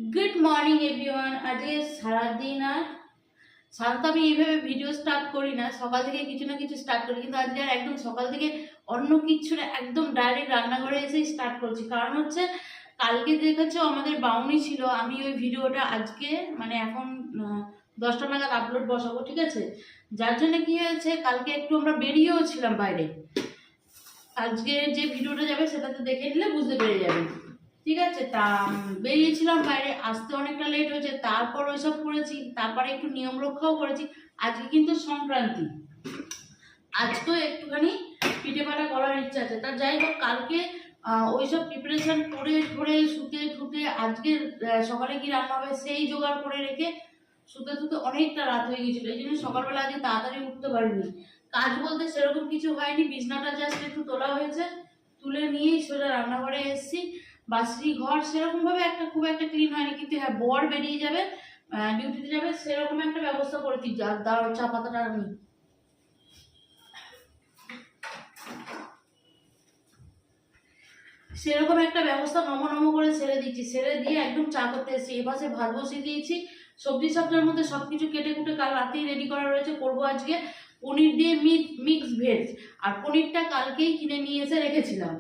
Good morning everyone. আজকে সারাদিন আর সাধারণত আমি এইভাবে ভিডিও স্টার্ট করি না, সকাল থেকে কিছু না কিছু স্টার্ট করি, কিন্তু আজকে আর একদম সকাল থেকে অন্য কিছু না, একদম ডাইরেক্ট রান্নাঘরে এসেই স্টার্ট করছি। কারণ হচ্ছে কালকে দেখেছো আমাদের বাউনি ছিল, আমি ওই ভিডিওটা আজকে মানে এখন 10টা নাগাদ আপলোড বসাবো, ঠিক আছে? যার জন্য কি হয়েছে, কালকে একটু আমরা বেরিয়েও ছিলাম বাইরে। আজকে যে ভিডিওটা যাবে সেটাতে দেখে নিলে বুঝতে পেরে যাবে, ঠিক আছে? তা বেরিয়েছিলাম বাইরে, আসতে অনেকটা লেট হয়েছে, তারপর ওইসব করেছি, তারপরে একটু নিয়ম রক্ষাও করেছি। আজকে কিন্তু সংক্রান্তি, আজকেও একটুখানি পিঠে পাটা করার ইচ্ছা আছে। তা যাই হোক, কালকে ওইসব প্রিপারেশন করে করে শুতে ঠুতে আজকে সকালে কি রান্না হবে সেই জোগাড় করে রেখে শুতে শুতে অনেকটা রাত হয়ে গেছিলো। এই জন্য সকালবেলা আজকে তাড়াতাড়ি উঠতে পারিনি। কাজ বলতে সেরকম কিছু হয়নি, বিছনাটা জাস্ট একটু তোলা হয়েছে, তুলে নিয়েই সোজা রান্নাঘরে এসেছি। বাসি ঘর সেরকম ভাবে খুব একটা ক্লিন হয়নি, কিন্তু হ্যাঁ, বর বেরিয়ে যাবে, ডিউটিতে যাবে, সেরকম একটা ব্যবস্থা করেছি। যার দাও চা পাতাটা আমি সেরকম একটা ব্যবস্থা নম নম করে ছেড়ে দিচ্ছি, ছেড়ে দিয়ে একদম চা করতে এসেছি। এপাশে ভাত বসিয়ে দিয়েছি, সবজি সবজির মধ্যে সবকিছু কেটে কুটে কাল রাতেই রেডি করা রয়েছে। করবো আজকে পনির দিয়ে মিক্স ভেজ, আর পনিরটা কালকেই কিনে নিয়ে এসে রেখেছিলাম,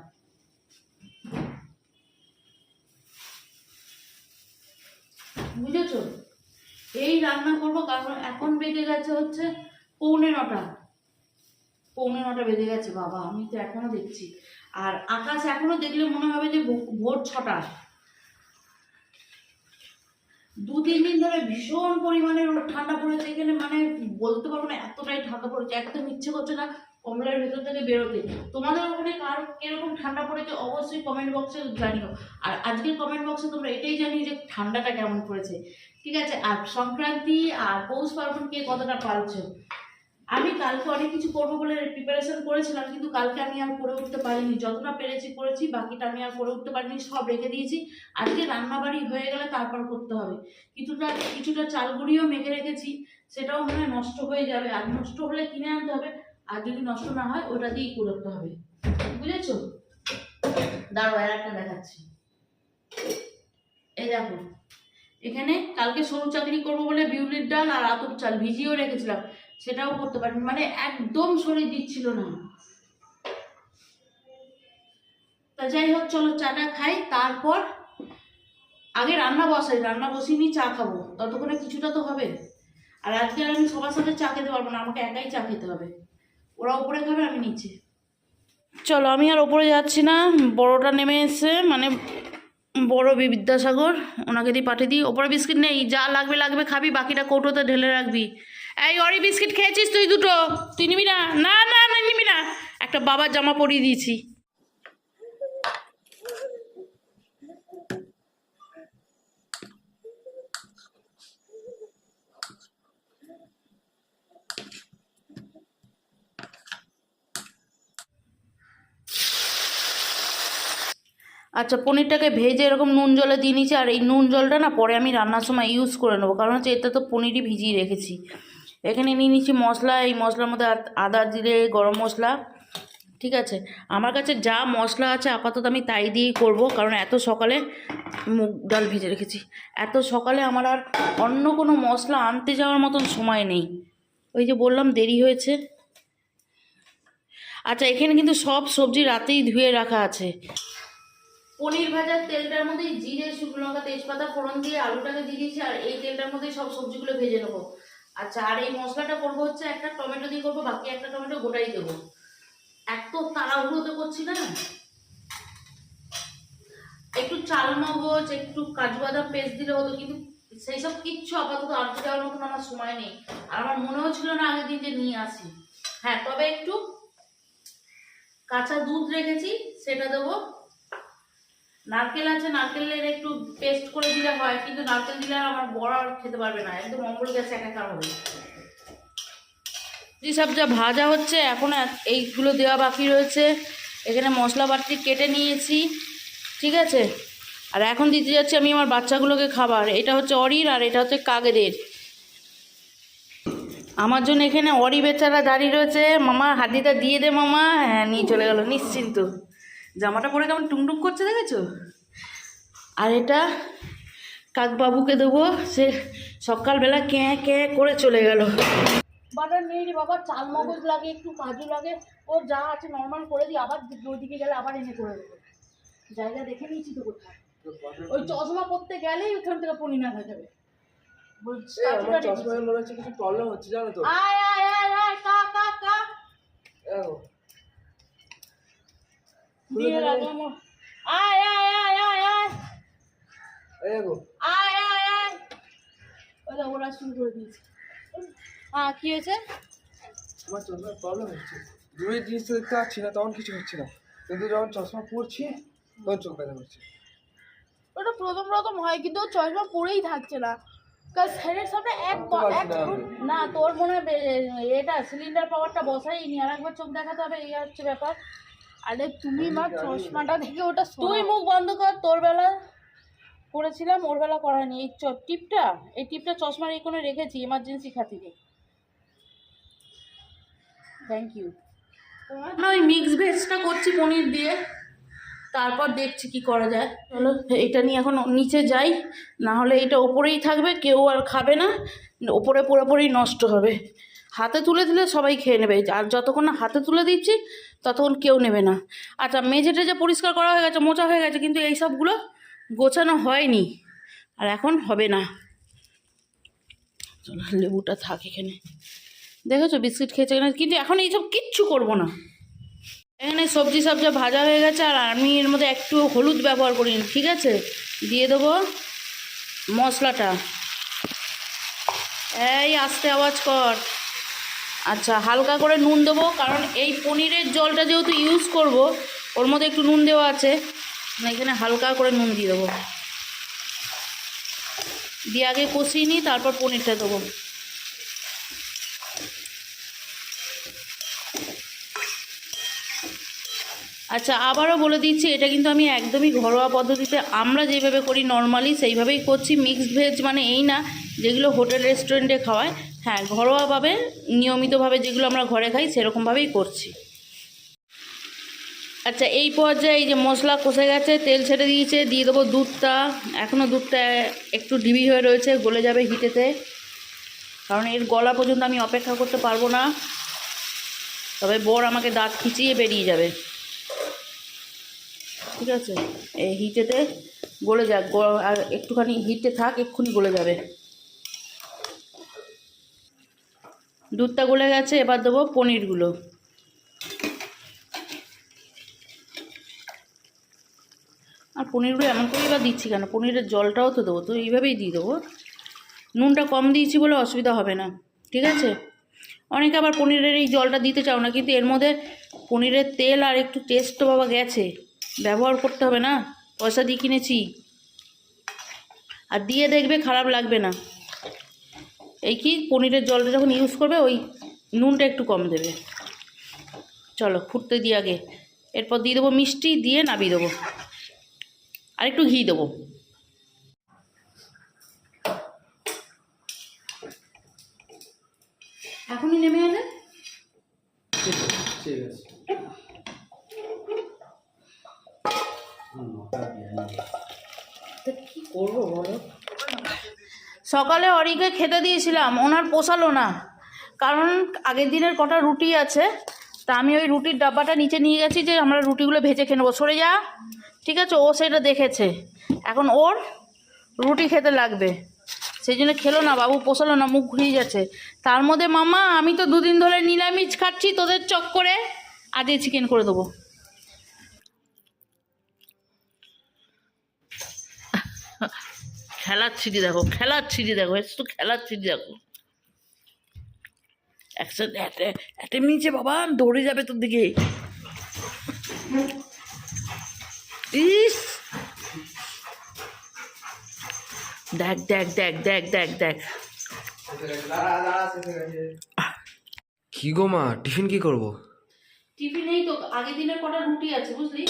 বুঝেছো? এই রান্না করবো, কারণ এখন বেজে গেছে হচ্ছে 9:45। 9:45 বেজে গেছে বাবা, আমি তো এখনো দেখছি। আর আকাশ এখনো দেখলে মনে হবে যে ভোর 6টা। 2-3 দিন ধরে ভীষণ পরিমাণে ঠান্ডা পড়েছে এখানে, মানে বলতে পারবো না, এতটাই ঠান্ডা পড়েছে, একদম ইচ্ছে করছে না কম্বলের ভেতর থেকে বেরোতে। তোমাদের ওখানে কার কিরকম ঠান্ডা পড়েছে অবশ্যই কমেন্ট বক্সে জানিও। আর আজকের কমেন্ট বক্সে তোমরা এটাই জানিও যে ঠান্ডাটা কেমন পড়েছে, ঠিক আছে? আর সংক্রান্তি আর পৌষ পার্বণ কে কতটা পালছো? আমি কালকে অনেক কিছু করবো বলে প্রিপারেশন করেছিলাম, কিন্তু কালকে আমি আর করে উঠতে পারিনি। যতটা পেরেছি করেছি, বাকিটা আমি আর করে উঠতে পারিনি, সব রেখে দিয়েছি। আজকে রান্নাবাড়ি হয়ে গেলে তারপর করতে হবে। কিছুটা চাল গুঁড়িও মেখে রেখেছি, সেটাও মনে হয় নষ্ট হয়ে যাবে, আর নষ্ট হলে কিনে আনতে হবে, আর যদি নষ্ট না হয় ওটা দিয়েই করতে হবে, বুঝেছো? দাঁড়াও, আর একটা দেখাচ্ছি। এই দেখো, এখানে কালকে সরু চাকরি করবো বলে বিউলির ডাল আর আতপ চাল ভিজিয়েও রেখেছিলাম, সেটাও করতে পারিনি, মানে একদম শরীর দিচ্ছিল না। তা যাই হোক, চলো চাটা খাই, তারপর আগে রান্না বসাই, রান্না বসিয়ে নিয়ে চা খাবো, ততক্ষণে কিছুটা তো হবে। আর আজকে আর আমি সবার সাথে চা খেতে পারবো না, আমাকে একাই চা খেতে হবে। ওরা উপরে খাবে, আমি নিচে। চলো, আমি আর ওপরে যাচ্ছি না, বড়টা নেমে এসে মানে বড় বিদ্যাসাগর, ওনাকে দিয়ে পাঠিয়ে দিই। ওপরে বিস্কিট নেই, যা লাগবে লাগবে খাবি, বাকিটা কৌটোতে ঢেলে রাখবি। এই অরি, বিস্কিট খেয়েছিস তুই দুটো? তুই নিবি না? না না না, নিবি না? একটা বাবার জামা পরিয়ে দিয়েছি। আচ্ছা, পনিরটাকে ভেজে এরকম নুন জলে দিয়ে নিচ্ছি, আর এই নুন জলটা না পরে আমি রান্নার সময় ইউজ করে নেবো, কারণ হচ্ছে এটা তো পনিরই ভিজিয়ে রেখেছি। এখানে নিয়ে নিচ্ছি মশলা, এই মশলার মধ্যে আদা জিরে গরম মশলা, ঠিক আছে? আমার কাছে যা মশলা আছে আপাতত আমি তাই দিয়েই করবো, কারণ এত সকালে মুগ ডাল ভেজে রেখেছি, এত সকালে আমার আর অন্য কোনো মশলা আনতে যাওয়ার মতন সময় নেই, ওই যে বললাম দেরি হয়েছে। আচ্ছা, এখানে কিন্তু সব সবজি রাতেই ধুয়ে রাখা আছে। পনির ভাজার তেলটার মধ্যে জিরে শুকনো লঙ্কা তেজপাতা ফোড়ন দিয়ে আলুটাকে দিয়ে দিয়েছি, আর এই তেলটার মধ্যে সব সবজিগুলো ভেজে নেবো। আচ্ছা, আর এই মশলাটা করবো হচ্ছে একটা টমেটো দিয়ে করবো, বাকি একটা টমেটো গোটাই দেবো, এত তাড়াহুড়োতে করছি না। একটু চাল মগজ একটু কাজু বাদাম পেস্ট দিলে হতো, কিন্তু সেই সব কিচ্ছু আপাতত আনতে যাওয়ার মতন আমার সময় নেই, আর আমার মনেও ছিল না আগের দিন যে নিয়ে আসি। হ্যাঁ, তবে একটু কাঁচা দুধ রেখেছি, সেটা দেবো। নারকেল আছে, নারকেলের একটু পেস্ট করে দিলে হয়, কিন্তু নারকেল দিলে আর আমার বড় আর খেতে পারবে না, একদম অম্বল গেছে, একাকার হবে। যেসব যা ভাজা হচ্ছে এখন এইগুলো দেওয়া বাকি রয়েছে। এখানে মশলা বাটি কেটে নিয়েছি, ঠিক আছে? আর এখন দিতে যাচ্ছি আমি আমার বাচ্চাগুলোকে খাবার। এটা হচ্ছে অরির, আর এটা হচ্ছে কাগেদের। আমার জন্য এখানে অরি বেচারা দাঁড়িয়ে রয়েছে, মামা হাতিটা দিয়ে দে মামা, হ্যাঁ নিয়ে চলে গেল নিশ্চিন্ত। জামাটা পরে কেমন টুংটুং করছে দেখেছো? আর এটা কাকবাবুকে দেবো, সে সকালবেলা ক্যাঁ ক্যাঁ করে চলে গেল। বাটার নেই রে বাবা, চাল মগজ লাগে, একটু কাজু লাগে, ও যা আছে নর্মাল করে দিই, আবার ওইদিকে গেলে আবার এনে করে দেবো। জায়গা দেখে নিয়েছি তো কোথায়, ওই চশমা পরতে গেলেই ওখান থেকে পনিনা হয়ে যাবে। কিছু প্রবলেম হচ্ছে জানো তো। আয় আয় আয় আয় কা কা কা দিয়ে রাখলাম। আয় আয় আয় আয় আয় আয় আয় আয়, ওরা ওরা শুরু করে দিয়েছে। কি হয়েছে? আমার চশমার প্রবলেম হচ্ছে, দূরের জিনিস তো দেখতে পাচ্ছি না, তখন কিছু হচ্ছে না, কিন্তু যখন চশমা পরছি তখন চোখ ব্যথা করছে। ওটা প্রথম প্রথম হয়, কিন্তু চশমা পরেই থাকছে না, কারণ হেডের সামনে না তোর মনে হয় এটা সিলিন্ডার পাওয়ারটা বসাইনি, আর একবার চোখ দেখাতে হবে, এই হচ্ছে ব্যাপার। আরে তুমি মা চশমাটা দেখে ওটা তুই মুখ বন্ধ কর, তোর বেলা করেছিলাম, ওর বেলা করায়নি। এই টিপটা চশমার এই কোণে রেখেছি এমার্জেন্সি খাতিরে। Thank you. না ওই মিক্স ভেজটা করছি পনির দিয়ে, তারপর দেখছি কি করা যায়। চলো এটা নিয়ে এখন নিচে যাই, না হলে এটা ওপরেই থাকবে, কেউ আর খাবে না, ওপরে পুরোপুরি নষ্ট হবে। হাতে তুলে দিলে সবাই খেয়ে নেবে, আর যতক্ষণ না হাতে তুলে দিচ্ছি ততক্ষণ কেউ নেবে না। আচ্ছা মেঝে টেজে পরিষ্কার করা হয়ে গেছে, মোছা হয়ে গেছে, কিন্তু এই সবগুলো গোছানো হয়নি, আর এখন হবে না। চলো লেবুটা থাক এখানে, দেখেছো বিস্কিট খেয়েছে কিনা, কিন্তু এখন এইসব কিচ্ছু করবো না। এখানে সবজি ভাজা হয়ে গেছে, আর আমি এর মধ্যে একটু হলুদ ব্যবহার করিনি, ঠিক আছে। দিয়ে দেবো মশলাটা, এই আস্তে আওয়াজ কর। আচ্ছা হালকা করে নুন দেবো, কারণ এই পনিরের জলটা যেহেতু ইউজ করব, ওর মধ্যে একটু নুন দেওয়া আছে, এখানে হালকা করে নুন দিয়ে দেবো, দিয়ে আগে কষিয়ে নিই, তারপর পনিরটা দেবো। আচ্ছা আবারও বলে দিচ্ছি, এটা কিন্তু আমি একদমই ঘরোয়া পদ্ধতিতে, আমরা যেভাবে করি নর্মালি সেইভাবেই করছি। মিক্সড ভেজ মানে এই না যেগুলো হোটেল রেস্টুরেন্টে খাওয়ায়, হ্যাঁ ঘরোয়াভাবে নিয়মিতভাবে যেগুলো আমরা ঘরে খাই সেরকমভাবেই করছি। আচ্ছা এই পর্যায়ে এই যে মশলা কষে গেছে, তেল ছেড়ে দিয়েছে, দিয়ে দেবো দুধটা। এখনও দুধটা একটু ডিবি হয়ে রয়েছে, গলে যাবে হিটেতে, কারণ এর গলা পর্যন্ত আমি অপেক্ষা করতে পারবো না, তবে বর আমাকে দাঁত খিচিয়ে বেরিয়ে যাবে। ঠিক আছে, এই হিটেতে গলে যাক, আর একটুখানি হিটে থাক, এক্ষুনি গলে যাবে। দুধটা গলে গেছে, এবার দেবো পনিরগুলো। আর পনিরগুলো এমন করেই এবার দিচ্ছি কেন, পনিরের জলটাও তো দেবো, তো এইভাবেই দিয়ে দেবো। নুনটা কম দিয়েছি বলে অসুবিধা হবে না, ঠিক আছে। অনেকে আবার পনিরের এই জলটা দিতে চাও না, কিন্তু এর মধ্যে পনিরের তেল আর একটু টেস্ট তো বাবা গেছে, ব্যবহার করতে হবে না, পয়সা দিয়ে কিনেছি। আর দিয়ে দেখবে খারাপ লাগবে না। এই কি পনিরের জলটা যখন ইউজ করবে ওই নুনটা একটু কম দেবে। চলো ফুটতে দিয়ে আগে, এরপর দিয়ে দেবো মিষ্টি, দিয়ে নামিয়ে দেবো, আর একটু ঘি দেবো। এখনই নেমে এলে ঠিক আছে। কি করবো বলো। সকালে অরিকে খেতে দিয়েছিলাম, ওনার পোষালো না, কারণ আগের দিনের কটা রুটি আছে, তা আমি ওই রুটির ডাব্বাটা নিচে নিয়ে গেছি যে আমরা রুটিগুলো ভেজে খেয়ে নেবো। সরে যা, ঠিক আছে, ও সেটা দেখেছে, এখন ওর রুটি খেতে লাগবে, সেই জন্য খেলো না, বাবু পোষালো না, মুখ ঘুরিয়ে যাচ্ছে। তার মধ্যে মামা আমি তো দুদিন ধরে নিরামিষ খাচ্ছি, তোদের চক্করে আজকে চিকেন করে দেবো। খেলার ছিটি দেখো, একটু খেলার ছিটি দেখো, একসাথে অ্যাটেম নিচে বাবা, দৌড়ে যাবে তোর দিকে। ইস দেখ দেখ দেখ দেখ দেখ দেখ। কি গো মা, টিফিন কি করব? টিফিন এই তো আগের দিনের কটা রুটি আছে বুঝলি,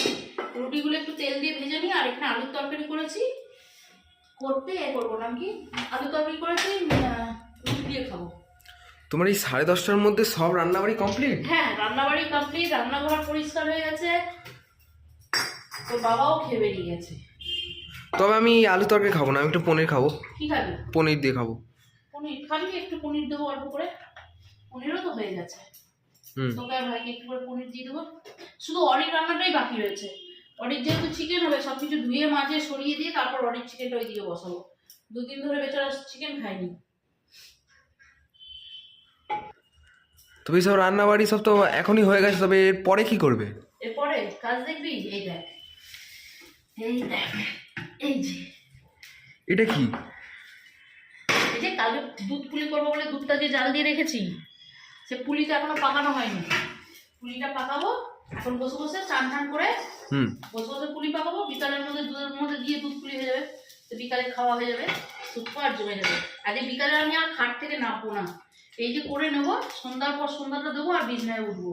রুটিগুলো একটু তেল দিয়ে ভেজে নিই, আর এখানে আলুর তরকারি করেছি, করতে করবো না কি, আলুর তরকারি করেছি, রুটি দিয়ে খাবো। তোমার এই 10:30টার মধ্যে সব রান্নাবাড়ি কমপ্লিট? হ্যাঁ রান্নাবাড়ি কমপ্লিট, রান্নাঘর পরিষ্কার হয়ে গেছে, তোর বাবাও খেয়ে বেরিয়ে গেছে। তবে আমি আলু তরকারি খাবো না, আমি একটু পনির খাবো, কি খাবি? পনির দিয়ে খাবো। পনির খাবি? একটু পনির দেবো অল্প করে, পনিরও তো হয়ে গেছে। হুম। তোকে আর ভাইকে একটু করে পনির দিয়ে দেবো। শুধু অরির রান্নাটাই বাকি রয়েছে। অরির যেহেতু চিকেন হবে, সবকিছু ধুয়ে মাঝে সরিয়ে দিয়ে তারপর অরির চিকেনটা ওইদিকে বসাবো। 2 দিন ধরে বেচারা চিকেন খায়নি। তবে সব রান্না বাড়ি সব তো এখনই হয়ে গেছে, তবে এর পরে কি করবে? এরপরে কাজ দেখবি, এই দেখ, এই দেখ, এই যে এটা কি? এই যে কালকে দুধ পুলি করবো বলে দুধটা যে জাল দিয়ে রেখেছি, সে পুলিটা এখনো পাকানো হয়নি। পুলিটা পাকাবো এখন বসে বসে, চান টান করে বসে বসে পুলি পাকাবো। বিকালের মধ্যে দুধের মধ্যে দিয়ে দুধ পুলি হয়ে যাবে, তো বিকালে খাওয়া হয়ে যাবে, সুপ্পো আর জমে যাবে। আজকে বিকালে আমি আর খাট থেকে নামবো না, এই যে করে নেবো, সন্ধ্যার পর সন্ধ্যাটা দেবো আর বিছনায় উঠবো।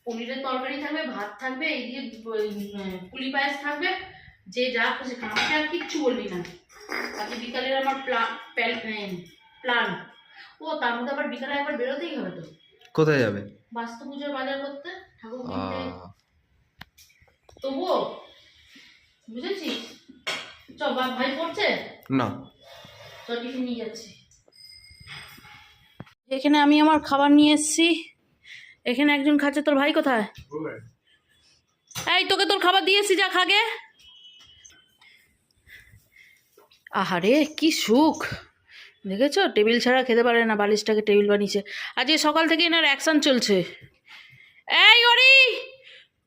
পনিরের তরকারি থাকবে, ভাত থাকবে, এইদিকে পুলি পায়েস থাকবে, যে যা খুশি আমাকে আর কিচ্ছু বলবি না। আজকে বিকালের আমার প্ল্যান। ও তার মধ্যে আবার বিকালে একবার বেরোতেই হবে তো। কোথায় যাবে? বাস্তু পুজোর বাজার করতে, ঠাকুর কিনতে। তবুও বুঝেছিস? চ, ভাই পড়ছে না, চ, টিফিন নিয়ে যাচ্ছি। এখানে আমি আমার খাবার নিয়ে এসেছি, এখানে একজন খাচ্ছে। তোর ভাই কোথায়? এই তোকে তোর খাবার দিয়ে এসেছি, যা খাগে। আহারে কি সুখ দেখেছো, টেবিল ছাড়া খেতে পারে না, বালিশটাকে টেবিল বানিয়েছে। আজকে সকাল থেকে এনার অ্যাকশন চলছে। এই ওরি,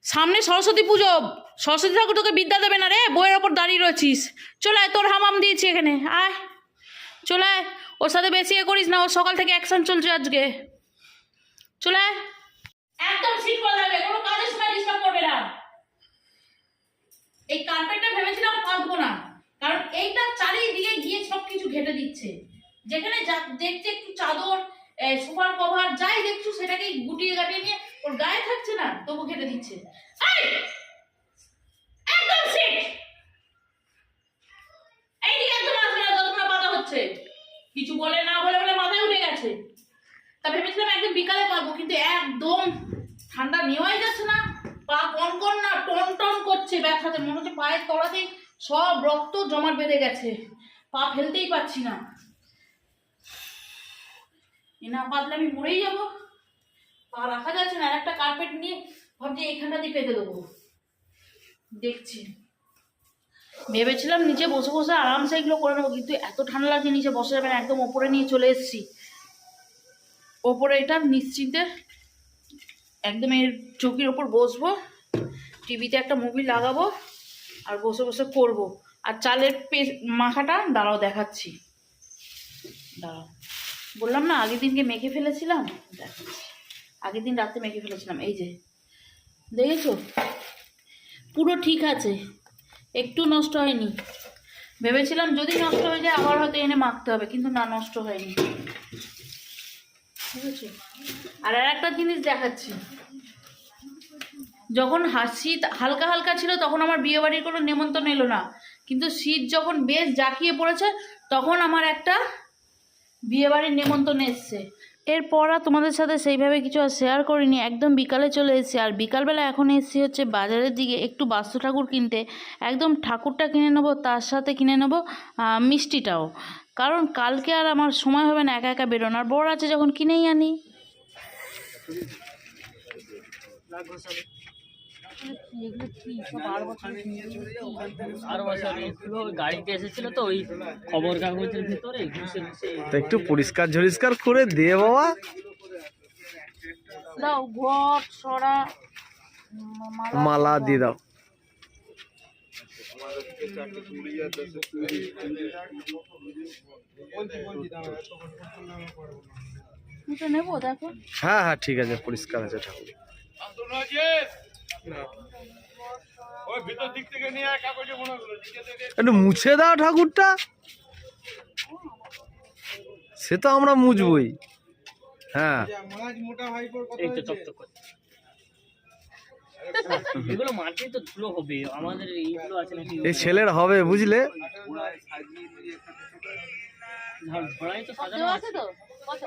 সামনে সরস্বতী পুজো, সরস্বতী ঠাকুর তোকে বিদ্যা দেবে না রে, বইয়ের ওপর দাঁড়িয়ে রয়েছিস। চলে আয়, তোর হামাম দিয়েছি এখানে, আয় চলে আয়। ওর সাথে বেশি এ করিস না, ওর সকাল থেকে অ্যাকশন চলছে আজকে। চলে আয়, একদম সিট করে যাবে, কোনো কাজের সময় ডিস্টার্ব করবে না। এই কার্পেটটা ভেবেছিলাম পাতবো না, কারণ এইটা চারিদিকে গিয়ে সব কিছু ঘেটে দিচ্ছে। যেখানে যা দেখছে একটু চাদর, সোফার কভার যাই দেখছো সেটাকেই গুটিয়ে গাটিয়ে নিয়ে ওর গায়ে থাকছে না, তবু ঘেটে দিচ্ছে। একদম সিট, এইদিকে একদম আসবে না যতক্ষণ না পাতা হচ্ছে। কিছু বলে না বলে বলে মাথায় উঠে গেছে। তা ভেবেছিলাম একদম বিকালে পাবো, কিন্তু একদম ঠান্ডা নেওয়াই যাচ্ছে না। পা কন কন না টন টন করছে ব্যথাতে, মনে হচ্ছে পায়ের তলাতেই সব রক্ত জমাট বেঁধে গেছে, পা ফেলতেই পারছি না। এ না পাতলে আমি মরেই যাবো, পা রাখা যাচ্ছে না। একটা কার্পেট নিয়ে ভাবছি এইখানটা দিয়ে পেতে দেবো। দেখছি, ভেবেছিলাম নিচে বসে বসে আরামসে এগুলো করে নেবো, কিন্তু এত ঠান্ডা লাগছে নিচে বসে যাবে না, একদম ওপরে নিয়ে চলে এসেছি। ওপরে এটা নিশ্চিন্তে একদম এর চৌকির ওপর বসবো, টিভিতে একটা মুভি লাগাবো আর বসে বসে করব। আর চালের মাখাটা দাঁড়াও দেখাচ্ছি, দাঁড়াও, বললাম না আগের দিনকে মেখে ফেলেছিলাম, দেখাচ্ছি। আগের দিন রাতে মেখে ফেলেছিলাম, এই যে দেখেছো, পুরো ঠিক আছে, একটু নষ্ট হয়নি। ভেবেছিলাম যদি নষ্ট হয়ে যায় আবার হয়তো এনে মাখতে হবে, কিন্তু না, নষ্ট হয়নি। বুঝেছো? আর একটা জিনিস দেখাচ্ছি, যখন শীত হালকা হালকা ছিল তখন আমার বিয়েবাড়ির কোনো নেমন্তন্ন এলো না, কিন্তু শীত যখন বেশ জাঁকিয়ে পড়েছে তখন আমার একটা বিয়েবাড়ির নেমন্তন্ন এসছে। এরপর আর তোমাদের সাথে সেইভাবে কিছু আর শেয়ার করিনি, একদম বিকালে চলে এসেছি। আর বিকালবেলা এখন এসেছি হচ্ছে বাজারের দিকে একটু বাস্তু ঠাকুর কিনতে। একদম ঠাকুরটা কিনে নেবো, তার সাথে কিনে নেবো মিষ্টিটাও, কারণ কালকে আর আমার সময় হবে না একা একা বেরোনোর। বর আছে যখন কিনেই আনি। গাড়িতে এসেছিল তো ওই খবর কাগজের ভিতরে ঘুষে ঘুষে একটু পরিষ্কার ঝরিষ্কার করে দে বাবা। দাও ঘট সরা মালা দিয়ে দাও। নেবো, দেখো। হ্যাঁ হ্যাঁ ঠিক আছে, পরিষ্কার আছে ঠাকুর। একটু মুছে দাও ঠাকুরটা, সে তো আমরা মুছবই। হ্যাঁ এই তো চকচক করছে। এগুলো মাটির তো ধুলো হবে, আমাদের এইগুলো আছে নাকি এই ছেলের হবে বুঝলে। ধরাই তো সাজানো আছে তো কত?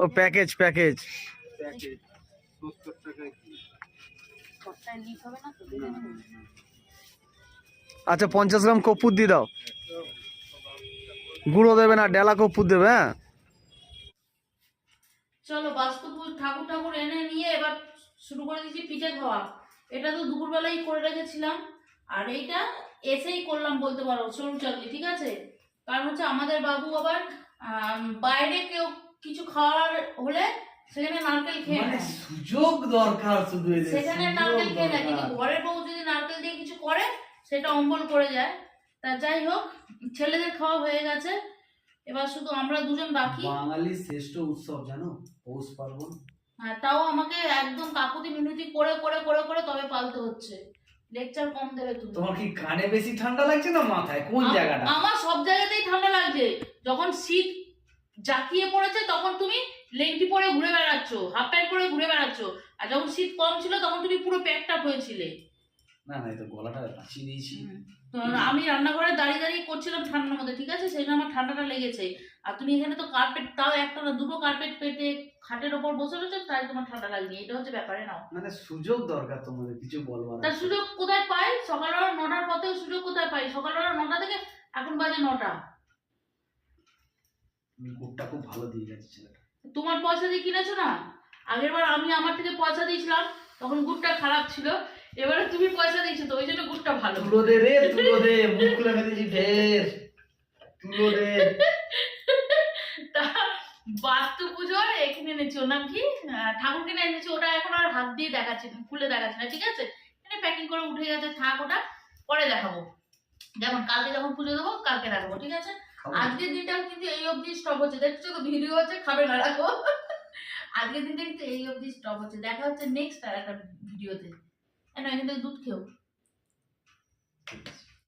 ও প্যাকেজ প্যাকেজ সপ্তাহে লিক হবে না তো, দেখে নেবো। আচ্ছা 50 গ্রাম কর্পূর দিয়ে দাও, গুঁড়ো দেবে না, ডেলা কর্পূর দেবে। হ্যাঁ চলো বাস্তুপুর ঠাকুর ঠাকুর এনে নিয়ে এবার শুরু করে দিচ্ছি পিঠে খাওয়া। এটা তো দুপুরবেলাই করে রেখেছিলাম, আর এইটা এসেই করলাম বলতে পারো, সরু চাকরি, ঠিক আছে। কারণ হচ্ছে আমাদের বাবু আবার বাইরে কেউ কিছু খাওয়ার হলে সেখানে নারকেল খেয়ে মানে নেয়, সুযোগ দরকার শুধু এদের, সেখানে সুযোগ নারকেল খেয়ে নেয়, কিন্তু দরকার। ঘরের বউ যদি নারকেল দিয়ে কিছু করে সেটা অম্বল করে যায়। তা যাই হোক, ছেলেদের খাওয়া হয়ে গেছে, এবার শুধু আমরা দুজন বাকি। বাঙালির শ্রেষ্ঠ উৎসব জানো, পৌষ পার্বণ। হ্যাঁ, তাও আমাকে একদম কাকুতি মিনতি করে করে করে করে তবে পালতে হচ্ছে। লেকচার কম দেবে তুমি। তোমার কি কানে বেশি ঠান্ডা লাগছে না মাথায়, কোন জায়গাটা? আমার সব জায়গাতেই ঠান্ডা লাগছে। যখন শীত জাকিয়ে পড়েছে তখন তুমি লেংটি পরে ঘুরে বেড়াচ্ছ, হাফ প্যান্ট পরে ঘুরে বেড়াচ্ছ, আর যখন শীত কম ছিল তখন তুমি পুরো প্যাকটা হয়েছিলে। না না, এই তো গলাটা বাঁচিয়ে দিয়েছি। তো আমি রান্নাঘরে দাঁড়িয়ে দাঁড়িয়ে করছিলাম ঠান্ডার মধ্যে, ঠিক আছে, সেই জন্য আমার ঠান্ডাটা লেগেছে। আর তুমি এখানে তো কার্পেট, তাও একটা না দুটো কার্পেট পেতে খাটের ওপর বসে রয়েছো, তাই তোমার ঠান্ডা লাগনি। এটা হচ্ছে ব্যাপারে নাও। মানে সুযোগ দরকার তোমাদের কিছু বলবার তার আছে। সুযোগ কোথায় পাই? সকালবেলা 9টার পথেও সুযোগ কোথায় পাই? সকালবেলা 9টা থেকে এখন বাজে 9টা। তুমি গুড়টা খুব ভালো দিয়ে গেছে ছেলেটা। তোমার পয়সা দিয়ে কিনেছো না? আগের বার আমি আমার থেকে পয়সা দিয়েছিলাম, তখন গুড়টা খারাপ ছিল। এবারে তুমি পয়সা দিয়েছো তো ওই জন্য গুড়টা ভালো। তুলো দে রে, তুলো দে, মুখ খুলে ফেলেছি ফের, তুলো দে। তা বাস্তু পুজোর এখানে এনেছি, ওর নাম কি, ঠাকুর কিনে এনেছি, ওটা এখন আর হাত দিয়ে দেখাচ্ছি না, খুলে দেখাচ্ছি না, ঠিক আছে। এখানে প্যাকিং করে উঠে গেছে, থাক, ওটা পরে দেখাবো। যেমন কালকে যখন পুজো দেবো কালকে দেখাবো, ঠিক আছে। খাবো। আজকের দিনটা কিন্তু এই অবধি স্টপ হচ্ছে, দেখছো তো ভিডিও হচ্ছে, খাবে না, রাখো। আজকের দিনটা কিন্তু এই অবধি স্টপ হচ্ছে, দেখা হচ্ছে নেক্সট আর একটা ভিডিওতে। এখান থেকে দুধ খেও।